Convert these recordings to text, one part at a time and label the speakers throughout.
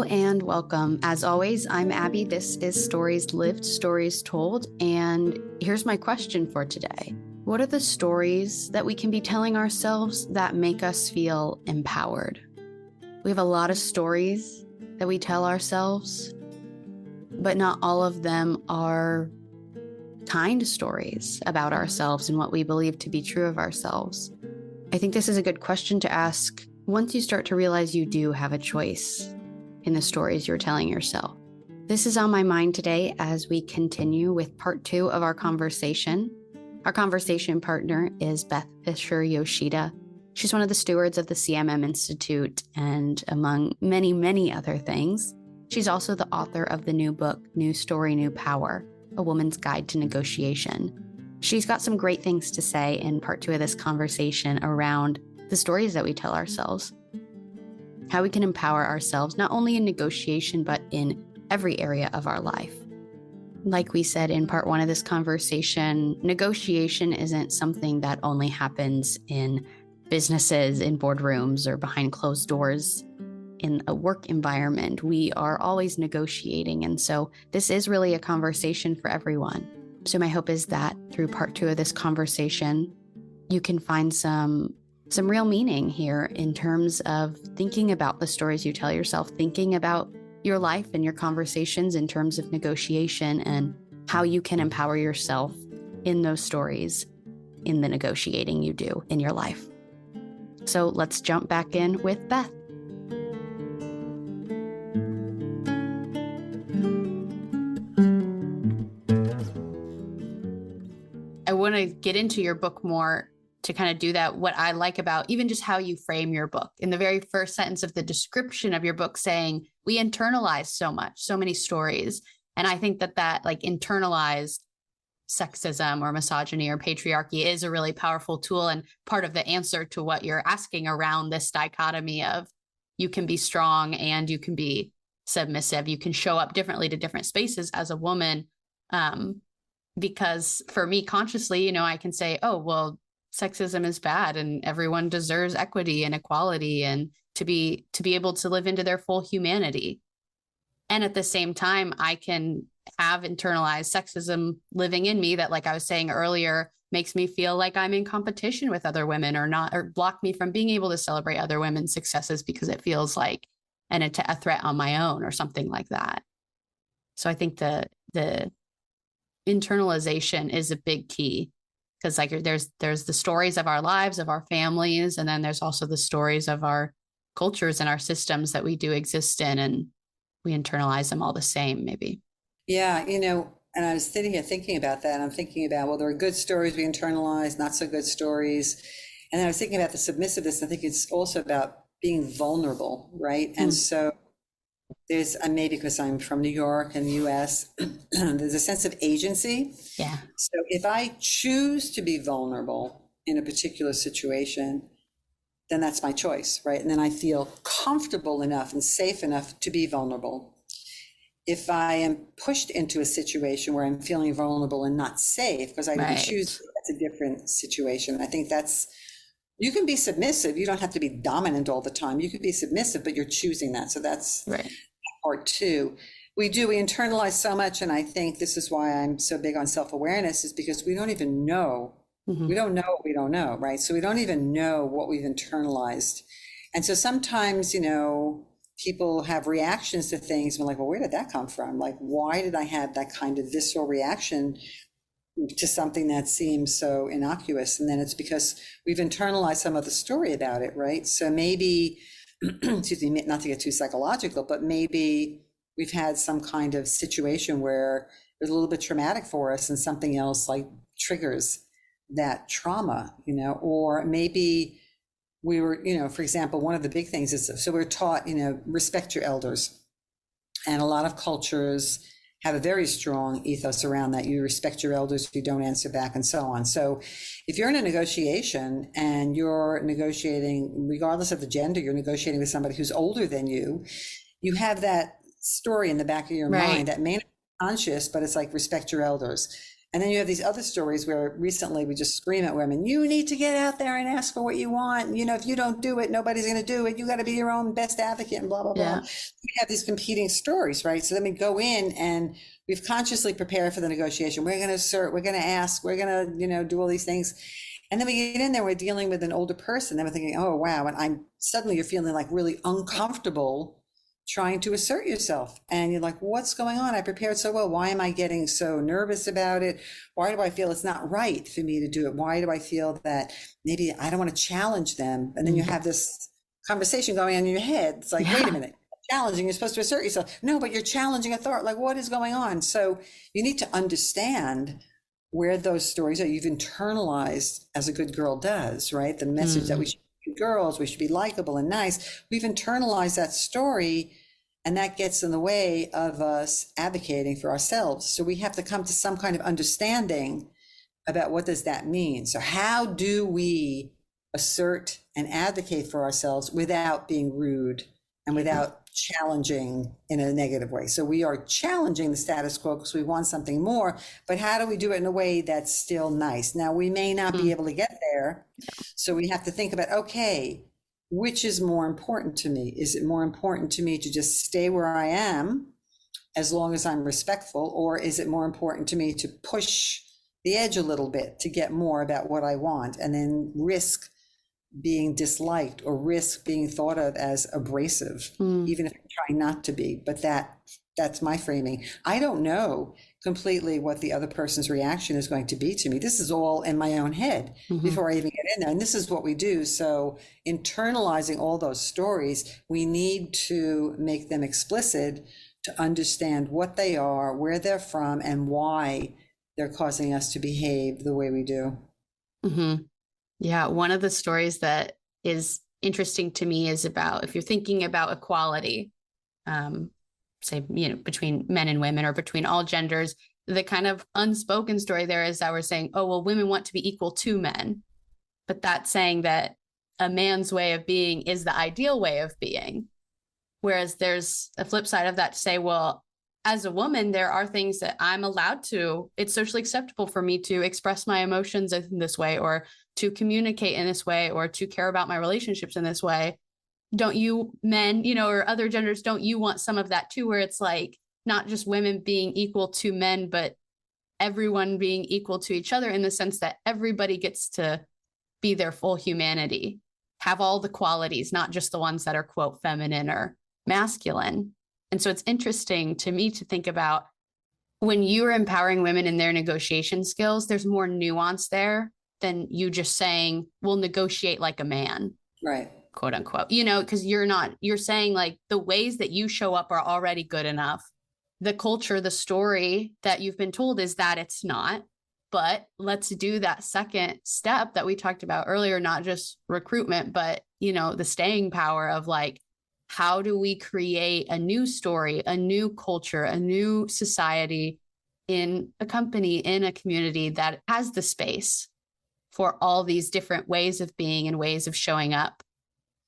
Speaker 1: and welcome. As always, I'm Abbie. This is Stories Lived, Stories Told. And here's my question for today. What are the stories that we can be telling ourselves that make us feel empowered? We have a lot of stories that we tell ourselves, but not all of them are kind stories about ourselves and what we believe to be true of ourselves. I think this is a good question to ask once you start to realize you do have a choice in the stories you're telling yourself. This is on my mind today as we continue with part 2 of our conversation. Our conversation partner is Beth Fisher-Yoshida. She's one of the stewards of the CMM Institute, and among many, many other things, she's also the author of the new book, New Story, New Power, A Woman's Guide to Negotiation. She's got some great things to say in part 2 of this conversation around the stories that we tell ourselves, how we can empower ourselves, not only in negotiation, but in every area of our life. Like we said in part 1 of this conversation, negotiation isn't something that only happens in businesses, in boardrooms, or behind closed doors in a work environment. We are always negotiating. And so this is really a conversation for everyone. So my hope is that through part 2 of this conversation, you can find some real meaning here in terms of thinking about the stories you tell yourself, thinking about your life and your conversations in terms of negotiation and how you can empower yourself in those stories, in the negotiating you do in your life. So let's jump back in with Beth. I want to get into your book more to kind of do that. What I like about even just how you frame your book in the very first sentence of the description of your book, saying we internalize so much, so many stories. And I think that like internalized sexism or misogyny or patriarchy is a really powerful tool and part of the answer to what you're asking around this dichotomy of you can be strong and you can be submissive. You can show up differently to different spaces as a woman. Because for me consciously, I can say, oh, well, sexism is bad and everyone deserves equity and equality and to be able to live into their full humanity. And at the same time, I can have internalized sexism living in me that, like I was saying earlier, makes me feel like I'm in competition with other women or block me from being able to celebrate other women's successes because it feels like a threat on my own or something like that. So I think the internalization is a big key. Because like there's the stories of our lives, of our families, and then there's also the stories of our cultures and our systems that we do exist in, and we internalize them all the same, maybe.
Speaker 2: Yeah, and I was sitting here thinking about that. And I'm thinking about, well, there are good stories we internalize, not so good stories. And then I was thinking about the submissiveness. I think it's also about being vulnerable, right? And so maybe because I'm from New York and the US, there's a sense of agency.
Speaker 1: Yeah.
Speaker 2: So if I choose to be vulnerable in a particular situation, then that's my choice, right? And then I feel comfortable enough and safe enough to be vulnerable. If I am pushed into a situation where I'm feeling vulnerable and not safe because I didn't choose, that's a different situation. I think you can be submissive. You don't have to be dominant all the time. You could be submissive, but you're choosing that. So that's
Speaker 1: right.
Speaker 2: Part 2. We internalize so much. And I think this is why I'm so big on self-awareness, is because we don't even know. We don't know what we don't know, right? So we don't even know what we've internalized. And so sometimes, people have reactions to things and we're like, well, where did that come from? Like, why did I have that kind of visceral reaction to something that seems so innocuous? And then it's because we've internalized some of the story about it, right? So maybe, excuse me, not to get too psychological, but maybe we've had some kind of situation where it's a little bit traumatic for us and something else like triggers that trauma, or maybe we were, for example, one of the big things is, so we're taught, respect your elders. And a lot of cultures have a very strong ethos around that. You respect your elders, you don't answer back, and so on. So if you're in a negotiation and you're negotiating, regardless of the gender, you're negotiating with somebody who's older than you, you have that story in the back of your mind that may not be conscious, but it's like respect your elders. And then you have these other stories where recently we just scream at women, you need to get out there and ask for what you want. You know, if you don't do it, nobody's going to do it. You got to be your own best advocate and blah, blah, blah. We have these competing stories, right? So then we go in and we've consciously prepared for the negotiation. We're going to assert, we're going to ask, we're going to, you know, do all these things. And then we get in there, we're dealing with an older person. Then we're thinking, oh, wow. And suddenly you're feeling like really uncomfortable trying to assert yourself. And you're like, what's going on? I prepared so well. Why am I getting so nervous about it? Why do I feel it's not right for me to do it? Why do I feel that maybe I don't want to challenge them? And then you have this conversation going on in your head. It's like, wait a minute, challenging, you're supposed to assert yourself. No, but you're challenging authority. Like, what is going on? So you need to understand where those stories are. You've internalized, as a good girl does, right? The message that we should be girls, we should be likable and nice. We've internalized that story, and that gets in the way of us advocating for ourselves. So we have to come to some kind of understanding about what does that mean. So how do we assert and advocate for ourselves without being rude and without challenging in a negative way? So we are challenging the status quo because we want something more, but how do we do it in a way that's still nice? Now, we may not be able to get there. So we have to think about, okay, which is more important to me? Is it more important to me to just stay where I am as long as I'm respectful? Or is it more important to me to push the edge a little bit to get more about what I want and then risk being disliked or risk being thought of as abrasive, even if I'm trying not to be? But that's my framing. I don't know completely what the other person's reaction is going to be to me. This is all in my own head before I even get in there. And this is what we do. So internalizing all those stories, we need to make them explicit to understand what they are, where they're from, and why they're causing us to behave the way we do.
Speaker 1: Yeah. One of the stories that is interesting to me is about, if you're thinking about equality, say, you know, between men and women or between all genders, the kind of unspoken story there is that we're saying, oh, well, women want to be equal to men, but that's saying that a man's way of being is the ideal way of being. Whereas there's a flip side of that to say, well, as a woman, there are things that I'm allowed to, it's socially acceptable for me to express my emotions in this way, or to communicate in this way, or to care about my relationships in this way. Don't you men, you know, or other genders, don't you want some of that too, where it's like not just women being equal to men, but everyone being equal to each other in the sense that everybody gets to be their full humanity, have all the qualities, not just the ones that are, quote, feminine or masculine. And so it's interesting to me to think about when you are empowering women in their negotiation skills, there's more nuance there than you just saying, we'll negotiate like a man.
Speaker 2: Right.
Speaker 1: Quote unquote, you know, because you're saying like the ways that you show up are already good enough. The culture, the story that you've been told is that it's not, but let's do that second step that we talked about earlier, not just recruitment, but, you know, the staying power of like, how do we create a new story, a new culture, a new society in a company, in a community that has the space for all these different ways of being and ways of showing up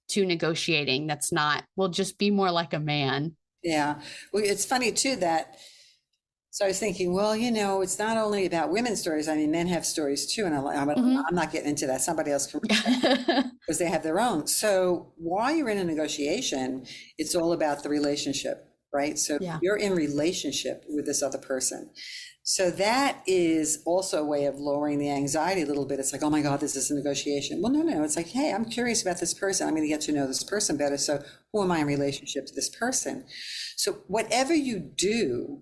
Speaker 1: to negotiating. That's not, we'll just be more like a man.
Speaker 2: Yeah. Well, it's funny too that, so I was thinking, well, you know, it's not only about women's stories. I mean, men have stories too. And I'm not getting into that. Somebody else can, because they have their own. So while you're in a negotiation, it's all about the relationship, right? So you're in relationship with this other person. So that is also a way of lowering the anxiety a little bit. It's like, oh my God, this is a negotiation. Well, no. It's like, hey, I'm curious about this person. I'm going to get to know this person better. So who am I in relationship to this person? So whatever you do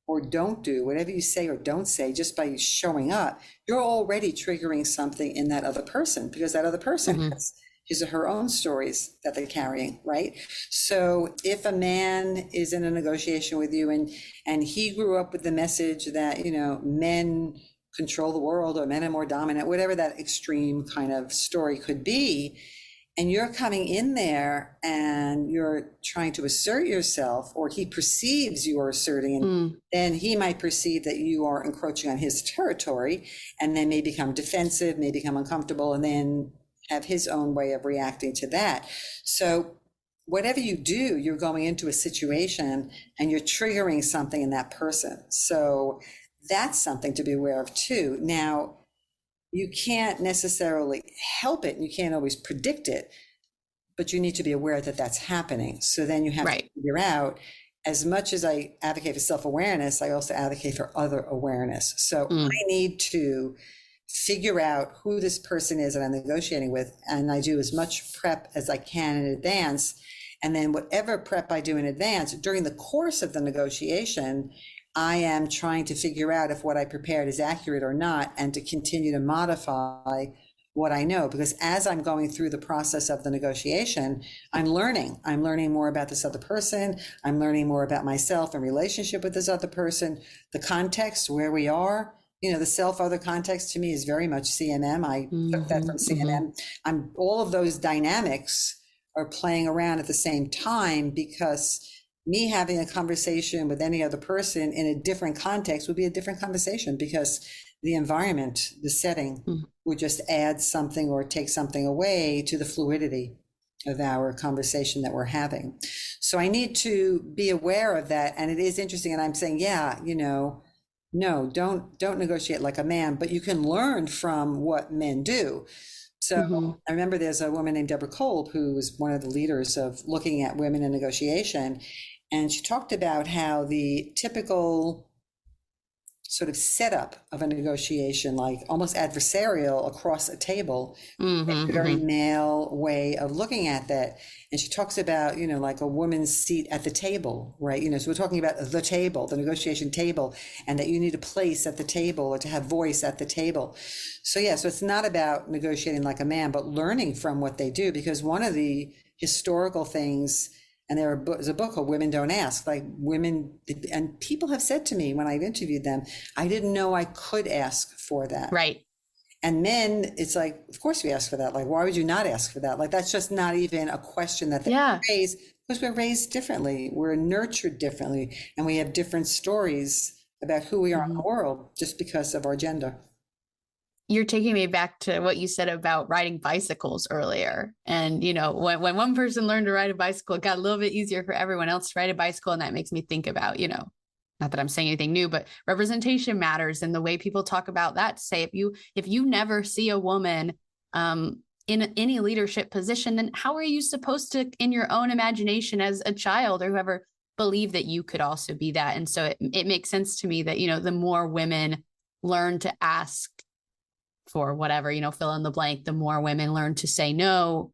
Speaker 2: or don't do, whatever you say or don't say, just by showing up, you're already triggering something in that other person, because that other person has his or her own stories that they're carrying, right? So if a man is in a negotiation with you and he grew up with the message that, you know, men control the world or men are more dominant, whatever that extreme kind of story could be, and you're coming in there and you're trying to assert yourself, or he perceives you are asserting, and then he might perceive that you are encroaching on his territory, and then may become defensive, may become uncomfortable, and then have his own way of reacting to that. So whatever you do, you're going into a situation and you're triggering something in that person. So that's something to be aware of too. Now, you can't necessarily help it and you can't always predict it, but you need to be aware that that's happening. So then you have to figure out, as much as I advocate for self-awareness, I also advocate for other awareness. So I need to figure out who this person is that I'm negotiating with, and I do as much prep as I can in advance. And then whatever prep I do in advance, during the course of the negotiation, I am trying to figure out if what I prepared is accurate or not, and to continue to modify what I know. Because as I'm going through the process of the negotiation, I'm learning more about this other person. I'm learning more about myself in relationship with this other person, the context, where we are. You know, the self-other context to me is very much CMM. I took that from CMM. All of those dynamics are playing around at the same time, because me having a conversation with any other person in a different context would be a different conversation, because the environment, the setting would just add something or take something away to the fluidity of our conversation that we're having. So I need to be aware of that. And it is interesting. And I'm saying, yeah, you know, no, don't negotiate like a man, but you can learn from what men do. So I remember there's a woman named Deborah Kolb, who was one of the leaders of looking at women in negotiation. And she talked about how the typical sort of setup of a negotiation, like almost adversarial across a table, a very male way of looking at that. And she talks about, you know, like a woman's seat at the table, right? You know, so we're talking about the table, the negotiation table, and that you need a place at the table or to have voice at the table. So yeah, so it's not about negotiating like a man, but learning from what they do, because one of the historical things, and there's a book called Women Don't Ask, like women, and people have said to me when I've interviewed them, I didn't know I could ask for that.
Speaker 1: Right.
Speaker 2: And men, it's like, of course we ask for that. Like, why would you not ask for that? Like, that's just not even a question that they raise, because we're raised differently. We're nurtured differently. And we have different stories about who we are in the world just because of our gender.
Speaker 1: You're taking me back to what you said about riding bicycles earlier. And, you know, when one person learned to ride a bicycle, it got a little bit easier for everyone else to ride a bicycle. And that makes me think about, you know, not that I'm saying anything new, but representation matters. And the way people talk about that, say, if you never see a woman in any leadership position, then how are you supposed to, in your own imagination as a child or whoever, believe that you could also be that? And so it makes sense to me that, you know, the more women learn to ask for whatever, you know, fill in the blank, the more women learn to say no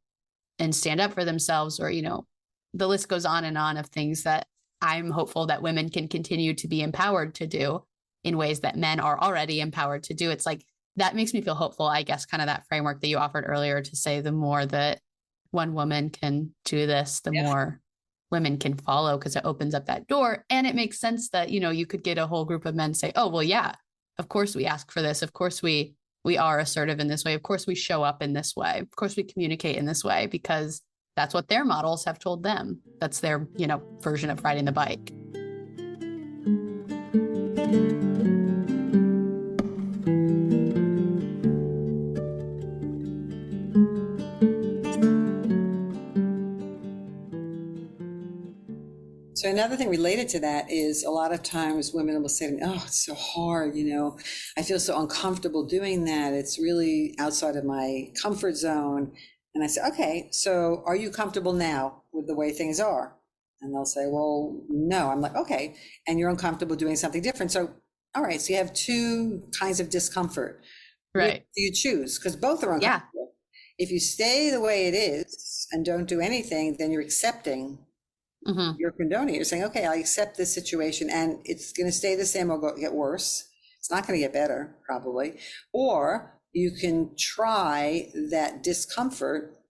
Speaker 1: and stand up for themselves, or, you know, the list goes on and on of things that I'm hopeful that women can continue to be empowered to do in ways that men are already empowered to do. It's like, that makes me feel hopeful, I guess, kind of that framework that you offered earlier, to say the more that one woman can do this, the more women can follow, because it opens up that door. And it makes sense that, you know, you could get a whole group of men say, oh, well, yeah, of course we ask for this. Of course we are assertive in this way. Of course we show up in this way. Of course we communicate in this way, because that's what their models have told them. That's their, you know, version of riding the bike.
Speaker 2: So another thing related to that is, a lot of times women will say to me, oh, it's so hard, you know, I feel so uncomfortable doing that. It's really outside of my comfort zone. And I say, okay, so are you comfortable now with the way things are? And they'll say, well, no. I'm like, okay, and you're uncomfortable doing something different. So, all right, so you have two kinds of discomfort.
Speaker 1: Right.
Speaker 2: Which do you choose? Because both are uncomfortable. If you stay the way it is and don't do anything, then you're accepting. You're condoning. You're saying, okay, I accept this situation and it's going to stay the same or get worse. It's not going to get better, probably. Or you can try that discomfort,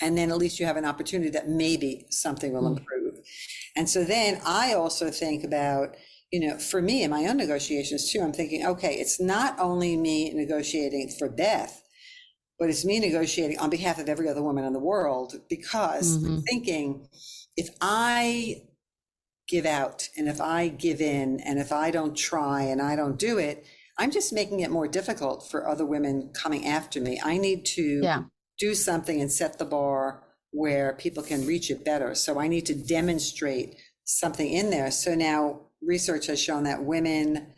Speaker 2: and then at least you have an opportunity that maybe something will improve. And so then I also think about, you know, for me in my own negotiations too, I'm thinking, okay, it's not only me negotiating for Beth, but it's me negotiating on behalf of every other woman in the world, because I'm thinking, if I give out and if I give in and if I don't try and I don't do it, I'm just making it more difficult for other women coming after me. I need to do something and set the bar where people can reach it better. So I need to demonstrate something in there. So now research has shown that women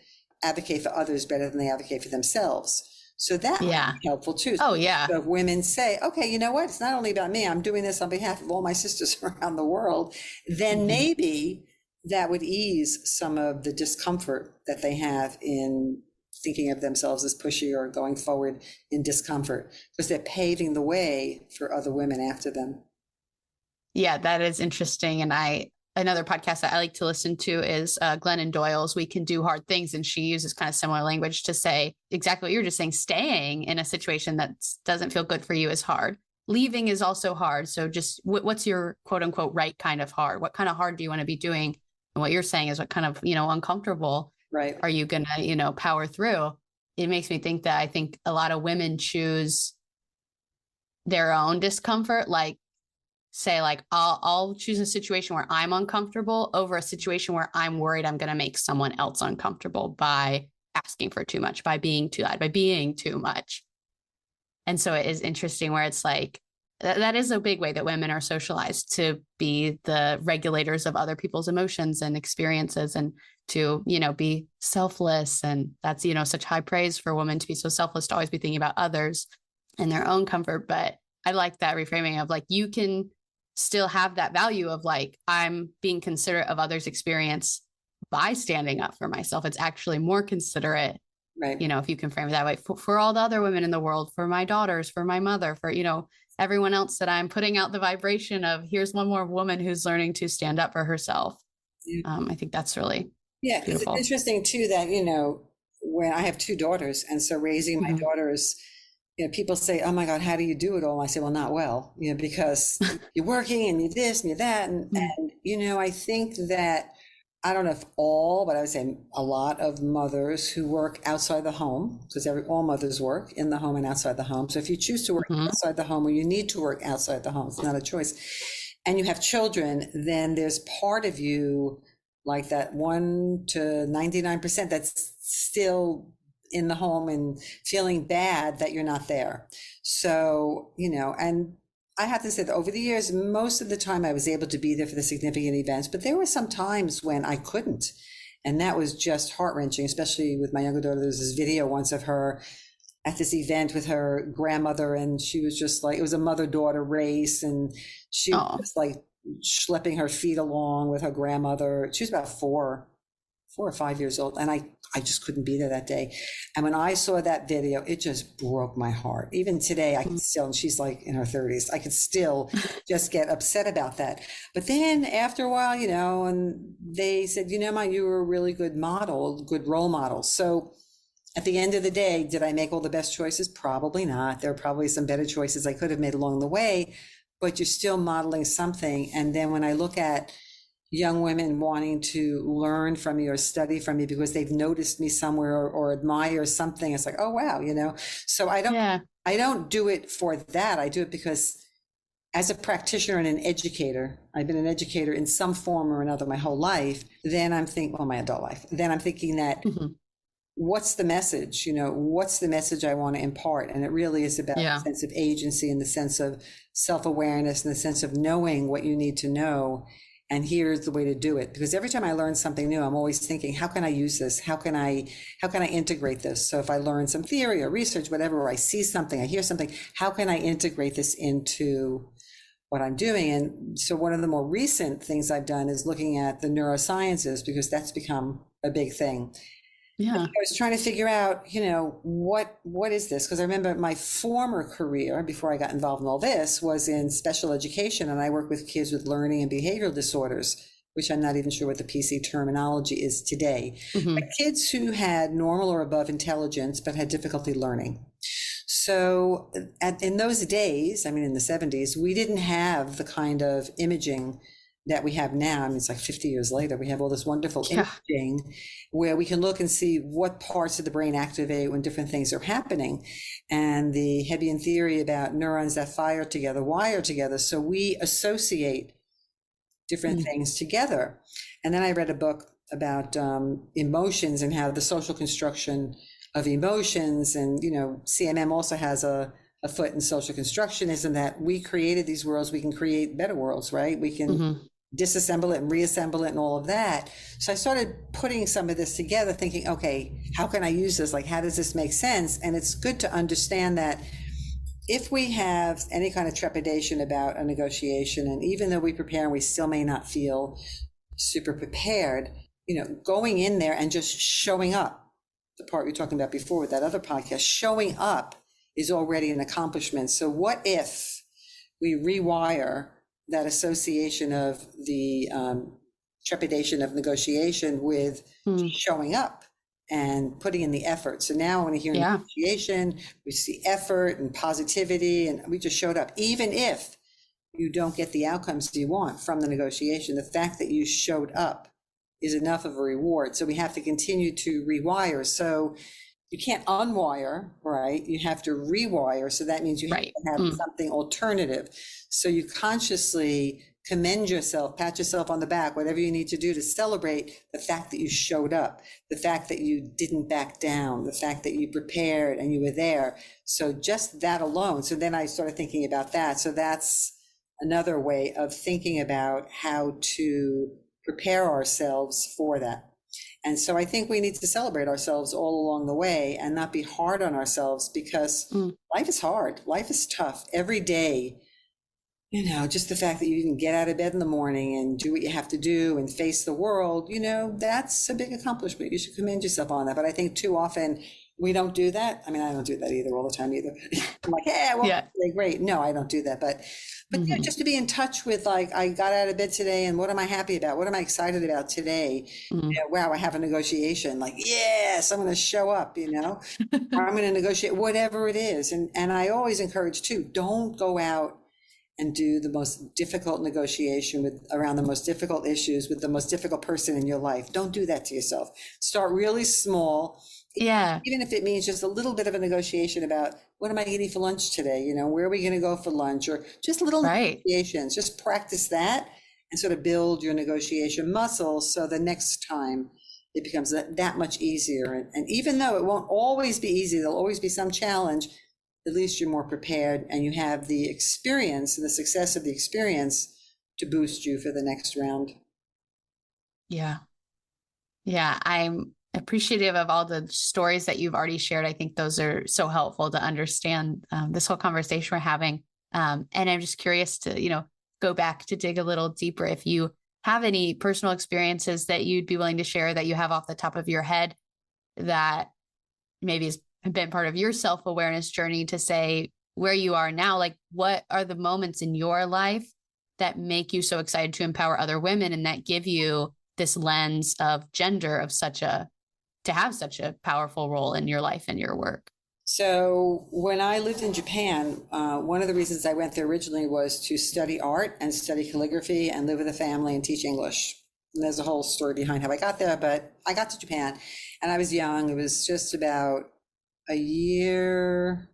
Speaker 2: advocate for others better than they advocate for themselves. So that might be helpful too.
Speaker 1: Oh, yeah.
Speaker 2: So if women say, okay, you know what? It's not only about me. I'm doing this on behalf of all my sisters around the world. Then maybe that would ease some of the discomfort that they have in thinking of themselves as pushy or going forward in discomfort, because they're paving the way for other women after them.
Speaker 1: Yeah, that is interesting. And another podcast that I like to listen to is Glennon Doyle's We Can Do Hard Things. And she uses kind of similar language to say exactly what you're just saying. Staying in a situation that doesn't feel good for you is hard. Leaving is also hard. So just what's your quote unquote right kind of hard? What kind of hard do you want to be doing? And what you're saying is what kind of, uncomfortable are you going to, power through? It makes me think that I think a lot of women choose their own discomfort, like, say like I'll choose a situation where I'm uncomfortable over a situation where I'm worried I'm going to make someone else uncomfortable by asking for too much, by being too loud, by being too much. And so it is interesting where it's like, that is a big way that women are socialized to be the regulators of other people's emotions and experiences, and to, be selfless. And that's, such high praise for women to be so selfless, to always be thinking about others and their own comfort. But I like that reframing of like, you can still have that value of like, I'm being considerate of others' experience by standing up for myself. It's actually more considerate, if you can frame it that way, for all the other women in the world, for my daughters, for my mother, for, everyone else, that I'm putting out the vibration of here's one more woman who's learning to stand up for herself. I think that's really beautiful.
Speaker 2: It's interesting too that, when I have two daughters, and so raising my daughters, people say, oh my God, how do you do it all? I say, well, not well, because you're working and you're this and you're that. And, I think that, I don't know if all, but I would say a lot of mothers who work outside the home, because all mothers work in the home and outside the home. So if you choose to work outside the home, or you need to work outside the home, it's not a choice, and you have children, then there's part of you, like that 1 to 99%, that's still in the home and feeling bad that you're not there. So, and I have to say that over the years, most of the time I was able to be there for the significant events, but there were some times when I couldn't. And that was just heart-wrenching, especially with my younger daughter. There was this video once of her at this event with her grandmother, and she was just like, it was a mother-daughter race, and she was just like schlepping her feet along with her grandmother. She was about 4 or 5 years old. And I just couldn't be there that day. And when I saw that video, it just broke my heart. Even today, I can still, and she's like in her 30s, I could still just get upset about that. But then after a while, and they said, Ma, you were a really good model, good role model. So at the end of the day, did I make all the best choices? Probably not. There are probably some better choices I could have made along the way, but you're still modeling something. And then when I look at young women wanting to learn from me or study from me because they've noticed me somewhere or admire something, it's like, oh, wow, So I don't do it for that. I do it because as a practitioner and an educator, I've been an educator in some form or another my whole life. Then I'm thinking, my adult life. Then I'm thinking that what's the message? What's the message I want to impart? And it really is about the sense of agency and the sense of self-awareness and the sense of knowing what you need to know. And here's the way to do it. Because every time I learn something new, I'm always thinking, how can I use this? How can I integrate this? So if I learn some theory or research, whatever, or I see something, I hear something, how can I integrate this into what I'm doing? And so one of the more recent things I've done is looking at the neurosciences, because that's become a big thing. I was trying to figure out, what is this? Because I remember my former career, before I got involved in all this, was in special education. And I work with kids with learning and behavioral disorders, which I'm not even sure what the PC terminology is today. But kids who had normal or above intelligence, but had difficulty learning. So in those days, in the 70s, we didn't have the kind of imaging that we have now. It's like 50 years later, we have all this wonderful imaging where we can look and see what parts of the brain activate when different things are happening. And the Hebbian theory about neurons that fire together, wire together. So we associate different things together. And then I read a book about emotions and how the social construction of emotions, and, CMM also has a foot in social construction, is in that we created these worlds, we can create better worlds, right? We can disassemble it and reassemble it and all of that. So I started putting some of this together, thinking, okay, how can I use this? Like, how does this make sense? And it's good to understand that if we have any kind of trepidation about a negotiation, and even though we prepare and we still may not feel super prepared, going in there and just showing up, the part we were talking about before with that other podcast, showing up is already an accomplishment. So what if we rewire that association of the trepidation of negotiation with showing up and putting in the effort? So now when we hear negotiation, we see effort and positivity, and we just showed up. Even if you don't get the outcomes you want from the negotiation, the fact that you showed up is enough of a reward. So we have to continue to rewire. So you can't unwire, right? You have to rewire. So that means you have to have something alternative. So you consciously commend yourself, pat yourself on the back, whatever you need to do to celebrate the fact that you showed up, the fact that you didn't back down, the fact that you prepared and you were there. So just that alone. So then I started thinking about that. So that's another way of thinking about how to prepare ourselves for that. And so I think we need to celebrate ourselves all along the way and not be hard on ourselves, because life is hard. Life is tough every day. Just the fact that you can get out of bed in the morning and do what you have to do and face the world, that's a big accomplishment. You should commend yourself on that. But I think too often we don't do that. I mean, I don't do that either all the time either. I'm like, hey, I won't say great. No, I don't do that. But just to be in touch with, like, I got out of bed today and what am I happy about? What am I excited about today? Wow, I have a negotiation. Like, yes, I'm going to show up, or I'm going to negotiate, whatever it is. And I always encourage too, don't go out and do the most difficult negotiation around the most difficult issues with the most difficult person in your life. Don't do that to yourself. Start really small.
Speaker 1: Yeah.
Speaker 2: Even if it means just a little bit of a negotiation about what am I eating for lunch today? Where are we going to go for lunch? Or just little negotiations. Just practice that and sort of build your negotiation muscle. So the next time it becomes that much easier. And even though it won't always be easy, there'll always be some challenge, at least you're more prepared and you have the experience and the success of the experience to boost you for the next round.
Speaker 1: Yeah. Yeah. I'm appreciative of all the stories that you've already shared. I think those are so helpful to understand this whole conversation we're having. And I'm just curious to, go back to dig a little deeper. If you have any personal experiences that you'd be willing to share that you have off the top of your head that maybe has been part of your self-awareness journey, to say where you are now, like what are the moments in your life that make you so excited to empower other women and that give you this lens of gender to have such a powerful role in your life and your work?
Speaker 2: So when I lived in Japan, one of the reasons I went there originally was to study art and study calligraphy and live with a family and teach English. And there's a whole story behind how I got there, but I got to Japan and I was young. It was just about a year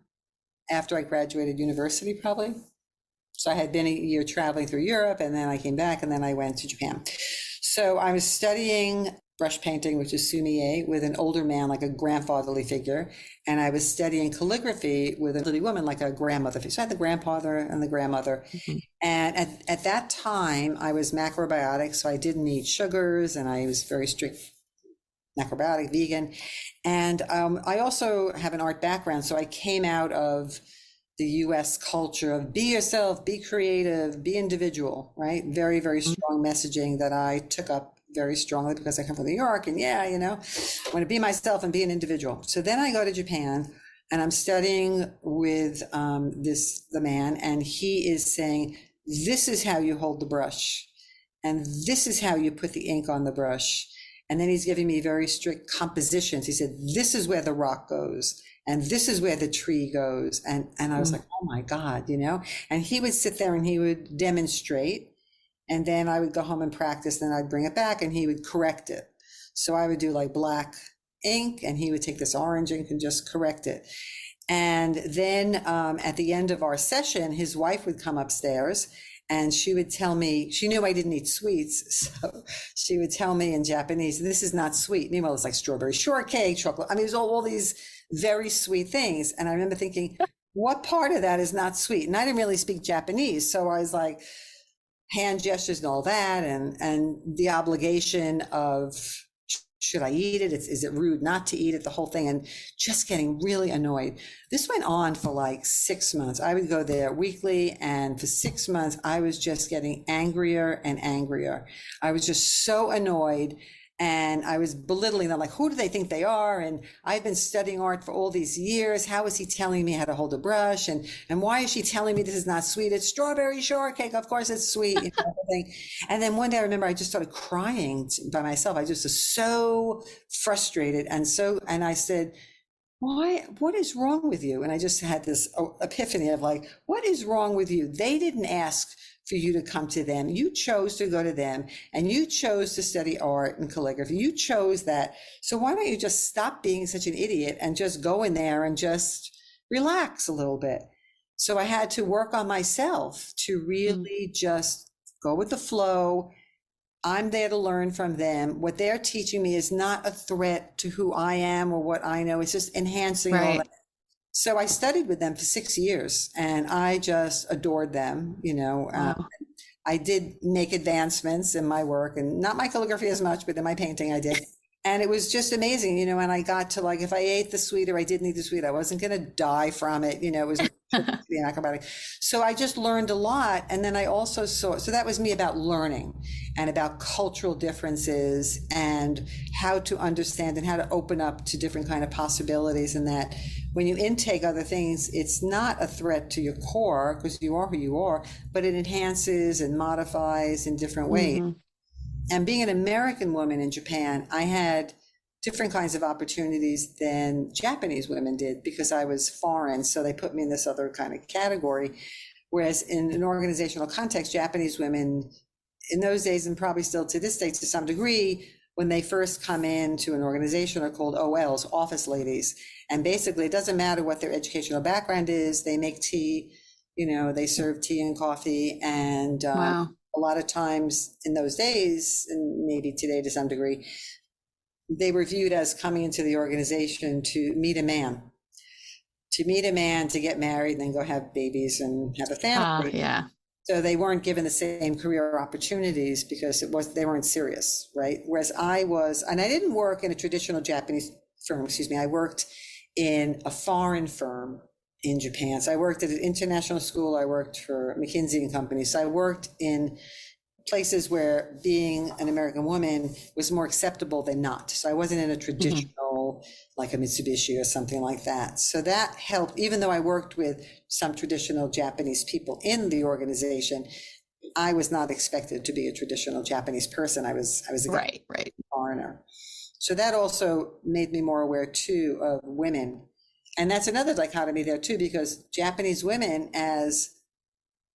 Speaker 2: after I graduated university, probably. So I had been a year traveling through Europe, and then I came back, and then I went to Japan. So I was studying brush painting, which is sumi-e, with an older man, like a grandfatherly figure. And I was studying calligraphy with a little woman, like a grandmother figure. So I had the grandfather and the grandmother. And at that time, I was macrobiotic, so I didn't eat sugars, and I was very strict macrobiotic, vegan. And I also have an art background, so I came out of the US culture of be yourself, be creative, be individual, right? Very, very strong messaging that I took up very strongly because I come from New York, and I want to be myself and be an individual. So then I go to Japan and I'm studying with the man, and he is saying, this is how you hold the brush, and this is how you put the ink on the brush. And then he's giving me very strict compositions. He said, this is where the rock goes, and this is where the tree goes. And I was like, oh my God, and he would sit there and he would demonstrate. And then I would go home and practice. Then I'd bring it back and he would correct it. So I would do like black ink and he would take this orange ink and just correct it. And then at the end of our session, his wife would come upstairs and she would tell me, she knew I didn't eat sweets. So she would tell me in Japanese, this is not sweet. Meanwhile, it's like strawberry shortcake, chocolate. I mean, it was all these very sweet things. And I remember thinking, what part of that is not sweet? And I didn't really speak Japanese. So I was like, hand gestures and all that, and the obligation of, should I eat it? Is it rude not to eat it? The whole thing, and just getting really annoyed. This went on for like 6 months. I would go there weekly, and for 6 months, I was just getting angrier and angrier. I was just so annoyed, and I was belittling them, like, who do they think they are? And I've been studying art for all these years. How is he telling me how to hold a brush? And why is she telling me this is not sweet? It's strawberry shortcake. Of course it's sweet. You know, thing. And then one day I remember I just started crying by myself. I just was so frustrated. And I said, what is wrong with you? And I just had this epiphany of like, what is wrong with you? They didn't ask for you to come to them. You chose to go to them, and you chose to study art and calligraphy. You chose that. So why don't you just stop being such an idiot and just go in there and just relax a little bit? So I had to work on myself to really just go with the flow. I'm there to learn from them. What they're teaching me is not a threat to who I am or what I know. It's just enhancing all that. So I studied with them for 6 years, and I just adored them. You know, I did make advancements in my work, and not my calligraphy as much, but in my painting I did. And it was just amazing, you know, and I got to, like, if I ate the sweet or I didn't eat the sweet, I wasn't going to die from it. You know, it was being acrobatic. So I just learned a lot. And then I also saw, so that was me about learning and about cultural differences and how to understand and how to open up to different kind of possibilities. And that when you intake other things, it's not a threat to your core, because you are who you are, but it enhances and modifies in different ways. And being an American woman in Japan, I had different kinds of opportunities than Japanese women did because I was foreign. So they put me in this other kind of category. Whereas in an organizational context, Japanese women in those days, and probably still to this day to some degree, when they first come into an organization are called OLs, office ladies. And basically it doesn't matter what their educational background is. They make tea, you know, they serve tea and coffee. And a lot of times in those days, and maybe today to some degree, they were viewed as coming into the organization to meet a man, to get married, and then go have babies and have a family. So they weren't given the same career opportunities because they weren't serious, right? Whereas I was, and I didn't work in a traditional Japanese firm, I worked in a foreign firm in Japan. So I worked at an international school. I worked for McKinsey and Company. So I worked in places where being an American woman was more acceptable than not. So I wasn't in a traditional, like a Mitsubishi or something like that. So that helped, even though I worked with some traditional Japanese people in the organization, I was not expected to be a traditional Japanese person. I was a foreigner. So that also made me more aware too of women. And that's another dichotomy there too, because Japanese women, as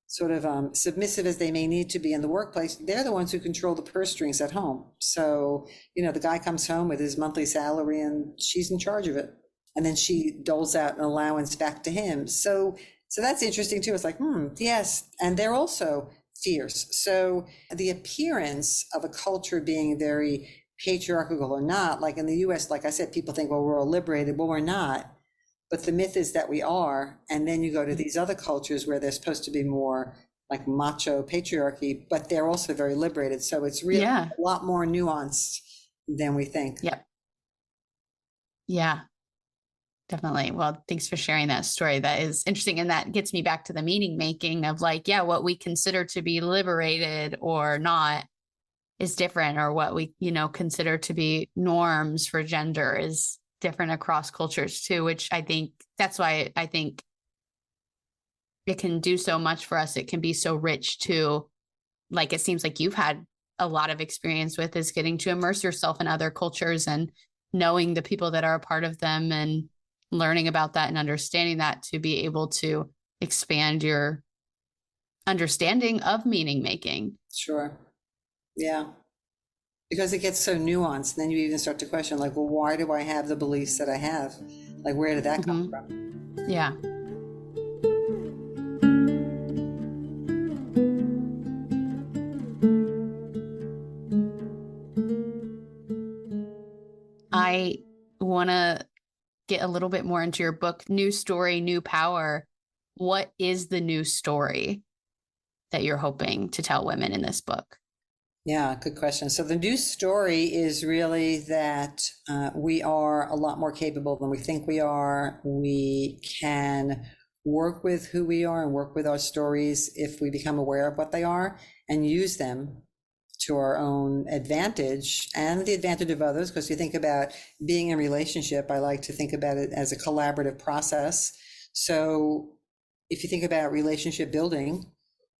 Speaker 2: sort of submissive as they may need to be in the workplace, they're the ones who control the purse strings at home. So, you know, the guy comes home with his monthly salary and she's in charge of it. And then she doles out an allowance back to him. So that's interesting too. It's like, yes. And they're also fierce. So the appearance of a culture being very patriarchal or not, like in the US, like I said, people think, well, we're all liberated. Well, we're not. But the myth is that we are. And then you go to these other cultures where they're supposed to be more like macho patriarchy, but they're also very liberated. So it's really a lot more nuanced than we think.
Speaker 1: Yeah, definitely. Well, thanks for sharing that story. That is interesting. And that gets me back to the meaning making of like, what we consider to be liberated or not is different, or what we, consider to be norms for gender is different across cultures too, which I think that's why I think it can do so much for us. It can be so rich too. Like, it seems like you've had a lot of experience with is getting to immerse yourself in other cultures and knowing the people that are a part of them and learning about that and understanding that to be able to expand your understanding of meaning making.
Speaker 2: Sure. Yeah. Because it gets so nuanced. Then you even start to question, like, well, why do I have the beliefs that I have? Like, where did that come from?
Speaker 1: Yeah. I want to get a little bit more into your book, New Story, New Power. What is the new story? that you're hoping to tell women in this book?
Speaker 2: Yeah, good question. So the new story is really that we are a lot more capable than we think we are. We can work with who we are and work with our stories if we become aware of what they are and use them to our own advantage and the advantage of others. Because you think about being in a relationship, I like to think about it as a collaborative process. So if you think about relationship building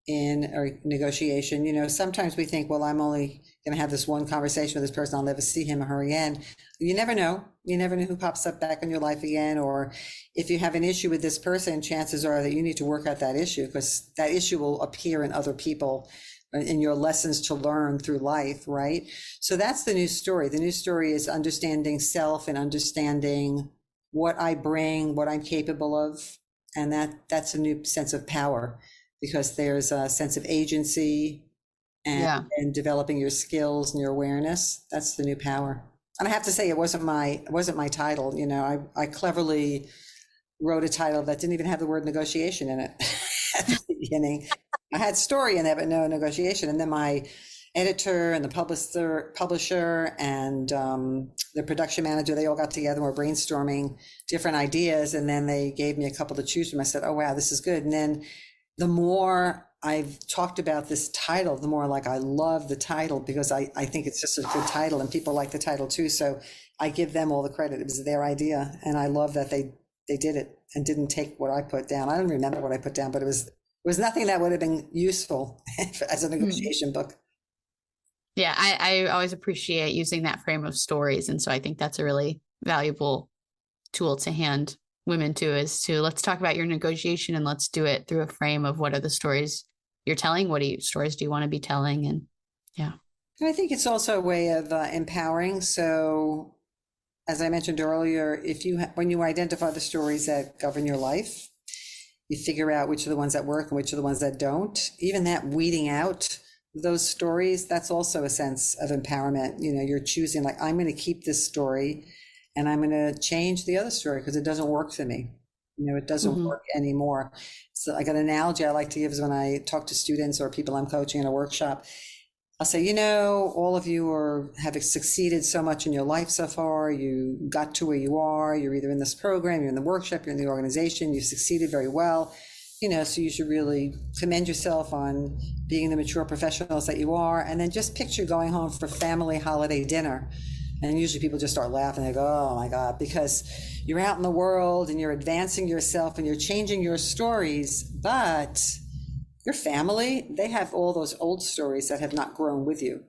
Speaker 2: in a negotiation, sometimes we think, well, I'm only going to have this one conversation with this person. I'll never see him or her again. You never know. You never know who pops up back in your life again. Or if you have an issue with this person, chances are that you need to work out that issue, because that issue will appear in other people in your lessons to learn through life, right? So that's the new story. The new story is understanding self and understanding what I bring, what I'm capable of. And that's a new sense of power, because there's a sense of agency and developing your skills and your awareness. That's the new power. And I have to say, it wasn't my title. I cleverly wrote a title that didn't even have the word negotiation in it at the beginning. I had story in there, but no negotiation. And then my editor and the publisher and the production manager, they all got together and were brainstorming different ideas. And then they gave me a couple to choose from. I said, oh, wow, this is good. And then the more I've talked about this title, the more I love the title, because I think it's just a good title and people like the title too. So I give them all the credit. It was their idea. And I love that they did it and didn't take what I put down. I don't remember what I put down, but it was nothing that would have been useful as a negotiation book.
Speaker 1: Yeah, I always appreciate using that frame of stories. And so I think that's a really valuable tool to hand women to, is to, let's talk about your negotiation and let's do it through a frame of what are the stories you're telling? What stories do you want to be telling? And yeah.
Speaker 2: I think it's also a way of empowering. So as I mentioned earlier, when you identify the stories that govern your life, you figure out which are the ones that work and which are the ones that don't. Even that weeding out those stories, that's also a sense of empowerment. You're choosing, I'm going to keep this story and I'm going to change the other story because it doesn't work for me. It doesn't work anymore. So I got an analogy I like to give is when I talk to students or people I'm coaching in a workshop, I'll say, all of you have succeeded so much in your life so far. You got to where you are. You're either in this program, you're in the workshop, you're in the organization, you've succeeded very well. So you should really commend yourself on being the mature professionals that you are. And then just picture going home for family holiday dinner. And usually people just start laughing. They go, oh my God, because you're out in the world and you're advancing yourself and you're changing your stories, but your family, they have all those old stories that have not grown with you.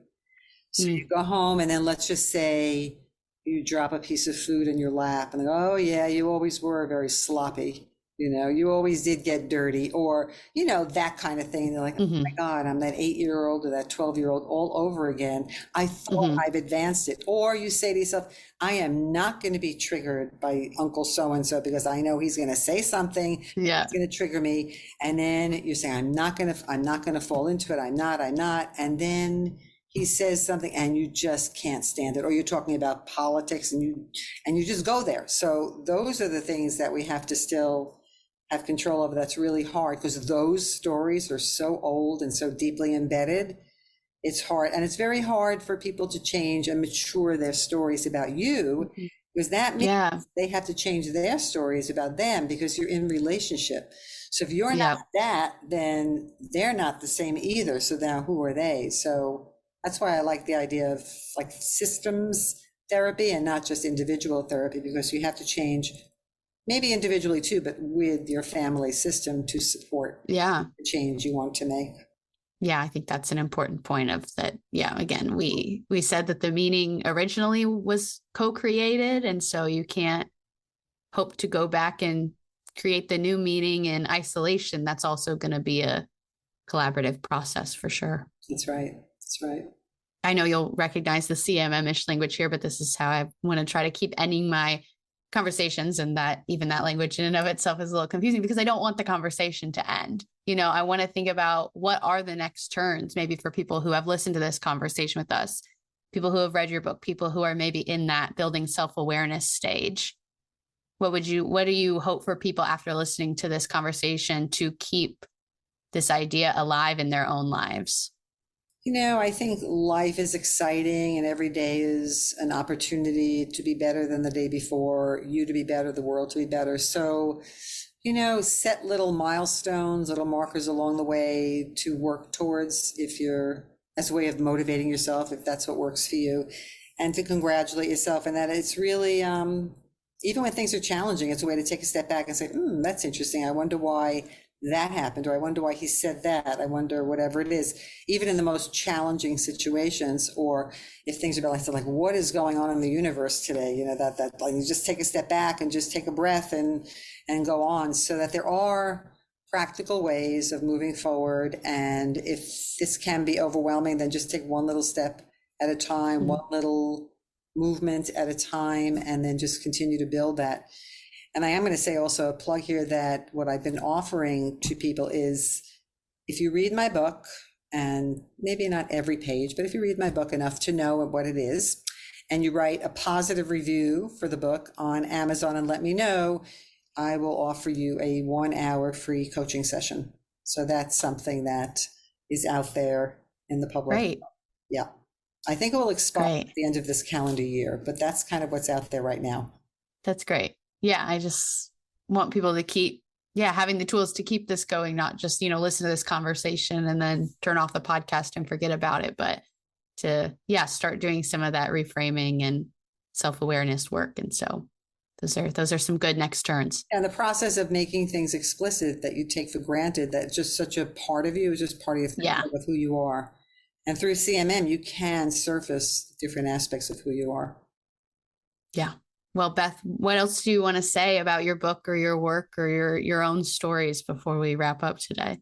Speaker 2: So you go home and then let's just say you drop a piece of food in your lap and they go, oh yeah, you always were very sloppy. You always did get dirty, or, that kind of thing. They're like, oh my God, I'm that 8-year-old or that 12-year-old all over again. I thought I've advanced it. Or you say to yourself, I am not going to be triggered by Uncle so-and-so because I know he's going to say something.
Speaker 1: Yeah.
Speaker 2: It's going to trigger me. And then you say, I'm not going to fall into it. I'm not. And then he says something and you just can't stand it. Or you're talking about politics and you just go there. So those are the things that we have to still have control over. That's really hard because those stories are so old and so deeply embedded. It's hard. And it's very hard for people to change and mature their stories about you, because that means they have to change their stories about them because you're in relationship. So if you're not that, then they're not the same either. So now who are they? So that's why I like the idea of systems therapy and not just individual therapy, because you have to change maybe individually too, but with your family system to support the change you want to make.
Speaker 1: Yeah, I think that's an important point of that. Yeah, again, we said that the meaning originally was co-created. And so you can't hope to go back and create the new meaning in isolation. That's also going to be a collaborative process for sure.
Speaker 2: That's right.
Speaker 1: I know you'll recognize the CMM-ish language here, but this is how I want to try to keep ending my conversations, and that even that language in and of itself is a little confusing because I don't want the conversation to end. I want to think about what are the next turns, maybe for people who have listened to this conversation with us, people who have read your book, people who are maybe in that building self-awareness stage. What do you hope for people after listening to this conversation to keep this idea alive in their own lives?
Speaker 2: I think life is exciting and every day is an opportunity to be better than the day before, you to be better, the world to be better. So, set little milestones, little markers along the way to work towards as a way of motivating yourself, if that's what works for you, and to congratulate yourself. And that it's really, even when things are challenging, it's a way to take a step back and say, that's interesting. I wonder why that happened, or I wonder why he said that. I wonder whatever it is, even in the most challenging situations, or if things are balanced, like what is going on in the universe today? That like you just take a step back and just take a breath and go on, so that there are practical ways of moving forward. And if this can be overwhelming, then just take one little step at a time, one little movement at a time, and then just continue to build that. And I am going to say also a plug here that what I've been offering to people is, if you read my book, and maybe not every page, but if you read my book enough to know what it is, and you write a positive review for the book on Amazon and let me know, I will offer you a 1-hour free coaching session. So that's something that is out there in the public.
Speaker 1: Great.
Speaker 2: Yeah. I think it will expire
Speaker 1: Great.
Speaker 2: at the end of this calendar year, but that's kind of what's out there right now.
Speaker 1: That's great. Yeah, I just want people to keep, having the tools to keep this going, not just, listen to this conversation and then turn off the podcast and forget about it, but to, start doing some of that reframing and self-awareness work. And so those are some good next turns.
Speaker 2: And the process of making things explicit that you take for granted, that's just such a part of you, is just part of who you are. And through CMM, you can surface different aspects of who you are.
Speaker 1: Yeah. Well, Beth, what else do you want to say about your book or your work or your own stories before we wrap up today?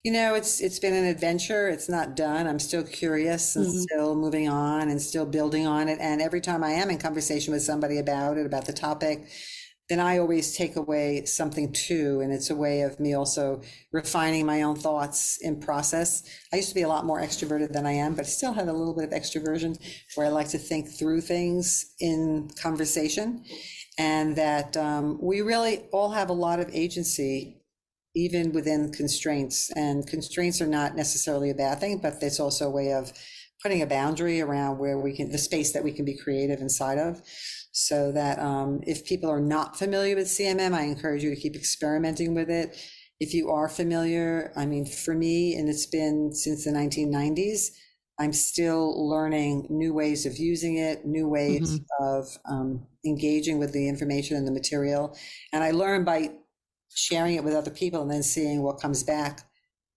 Speaker 2: It's been an adventure. It's not done. I'm still curious and still moving on and still building on it. And every time I am in conversation with somebody about the topic, then I always take away something too. And it's a way of me also refining my own thoughts in process. I used to be a lot more extroverted than I am, but I still have a little bit of extroversion where I like to think through things in conversation, and that we really all have a lot of agency, even within constraints. And constraints are not necessarily a bad thing, but it's also a way of putting a boundary around where the space that we can be creative inside of. So that if people are not familiar with CMM, I encourage you to keep experimenting with it. If you are familiar, for me, and it's been since the 1990s, I'm still learning new ways of using it, new ways of engaging with the information and the material. And I learn by sharing it with other people and then seeing what comes back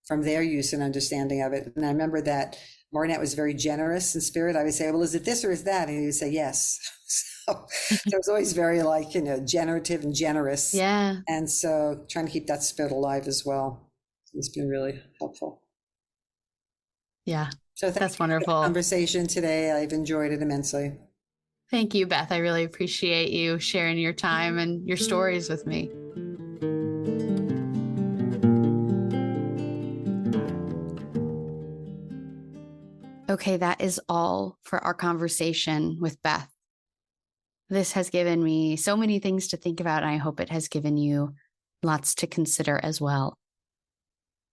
Speaker 2: from their use and understanding of it. And I remember that Marnette was very generous in spirit. I would say, well, is it this or is that? And he would say, yes. So it was always very generative and generous.
Speaker 1: Yeah.
Speaker 2: And so trying to keep that spirit alive as well. It's been really helpful.
Speaker 1: Yeah.
Speaker 2: So
Speaker 1: that's wonderful.
Speaker 2: For the conversation today. I've enjoyed it immensely.
Speaker 1: Thank you, Beth. I really appreciate you sharing your time and your stories with me. Okay, that is all for our conversation with Beth. This has given me so many things to think about, and I hope it has given you lots to consider as well.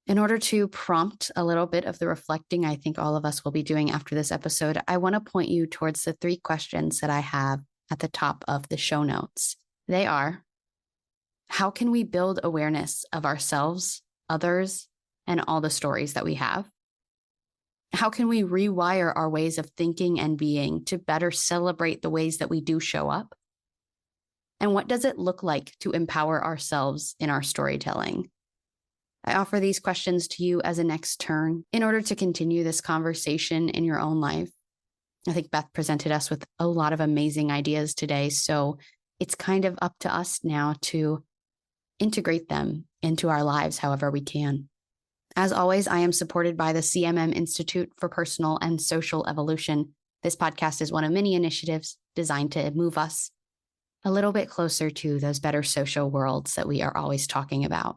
Speaker 1: In order to prompt a little bit of the reflecting I think all of us will be doing after this episode, I want to point you towards the 3 questions that I have at the top of the show notes. They are, how can we build awareness of ourselves, others, and all the stories that we have? How can we rewire our ways of thinking and being to better celebrate the ways that we do show up? And what does it look like to empower ourselves in our storytelling? I offer these questions to you as a next turn in order to continue this conversation in your own life. I think Beth presented us with a lot of amazing ideas today, so it's kind of up to us now to integrate them into our lives however we can. As always, I am supported by the CMM Institute for Personal and Social Evolution. This podcast is one of many initiatives designed to move us a little bit closer to those better social worlds that we are always talking about.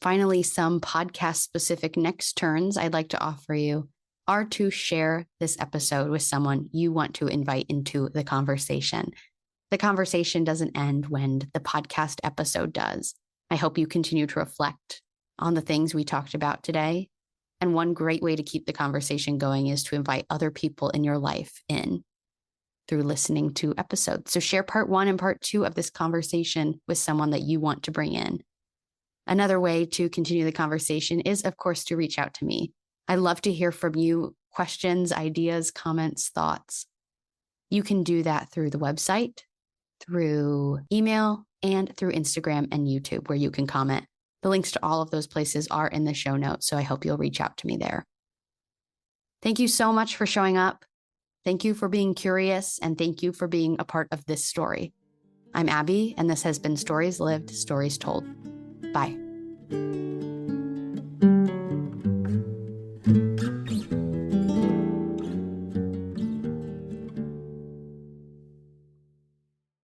Speaker 1: Finally, some podcast-specific next turns I'd like to offer you are to share this episode with someone you want to invite into the conversation. The conversation doesn't end when the podcast episode does. I hope you continue to reflect on the things we talked about today. And one great way to keep the conversation going is to invite other people in your life in through listening to episodes. So share part 1 and part 2 of this conversation with someone that you want to bring in. Another way to continue the conversation is, of course, to reach out to me. I love to hear from you, questions, ideas, comments, thoughts. You can do that through the website, through email, and through Instagram and YouTube, where you can comment. The links to all of those places are in the show notes, so I hope you'll reach out to me there. Thank you so much for showing up. Thank you for being curious, and thank you for being a part of this story. I'm Abbie, and this has been Stories Lived, Stories Told. Bye.